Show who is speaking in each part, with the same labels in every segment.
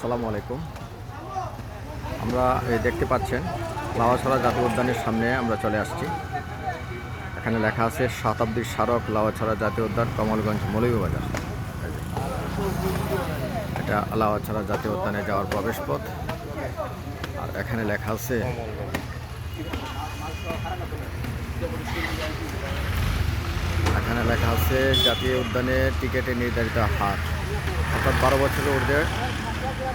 Speaker 1: আসসালামু আলাইকুম। আমরা দেখতে পাচ্ছেন লাউয়াছড়া জাতীয় উদ্যানের সামনে আমরা চলে আসছি। এখানে লেখা আছে শতাব্দীর স্মারক লাউয়াছড়া জাতীয় উদ্যান, কমলগঞ্জ, মৌলভীবাজার। এটা লাউয়াছড়া জাতীয় উদ্যানে যাওয়ার প্রবেশ পথ। আর এখানে লেখা আছে জাতীয় উদ্যানে টিকিটের নির্ধারিত হার, অর্থাৎ 12 বছরের ঊর্ধ্বে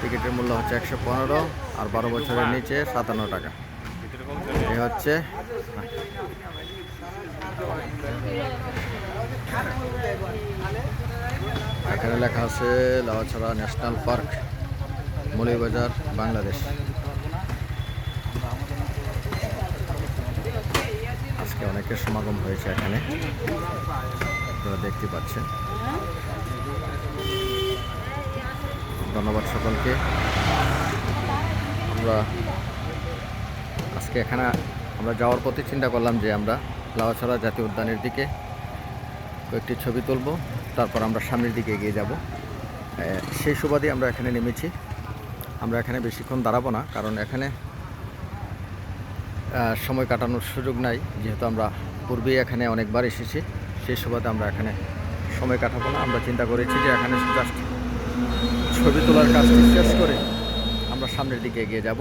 Speaker 1: টিকিটের মূল্য হচ্ছে 115, আর 12 বছরের নিচে 57 টাকা। এই হচ্ছে এখানে লেখা আছে লাউয়াছড়া ন্যাশনাল পার্ক, মৌলভীবাজার, বাংলাদেশ। আজকে অনেকের সমাগম হয়েছে এখানে, আপনারা দেখতে পাচ্ছেন। ধন্যবাদ সকলকে। আমরা আজকে এখানে যাওয়ার পথে চিন্তা করলাম যে আমরা লাউয়াছড়া জাতীয় উদ্যানের দিকে কয়েকটি ছবি তুলব, তারপর আমরা সামনের দিকে এগিয়ে যাব। সেই সুবাদে আমরা এখানে নেমেছি। আমরা এখানে বেশিক্ষণ দাঁড়াবো না, কারণ এখানে সময় কাটানোর সুযোগ নাই, যেহেতু আমরা পূর্বেই এখানে অনেকবার এসেছি। সেই সুবাদে আমরা এখানে সময় কাটাবো না। আমরা চিন্তা করেছি যে এখানে জাস্ট ছবি তোলার কাজটি শেষ করে আমরা সামনের দিকে এগিয়ে যাব।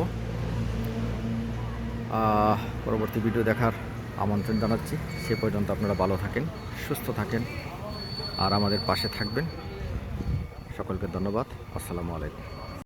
Speaker 1: পরবর্তী ভিডিও দেখার আমন্ত্রণ জানাচ্ছি। সে পর্যন্ত আপনারা ভালো থাকেন, সুস্থ থাকেন, আর আমাদের পাশে থাকবেন। সকলকে ধন্যবাদ। আসসালামু আলাইকুম।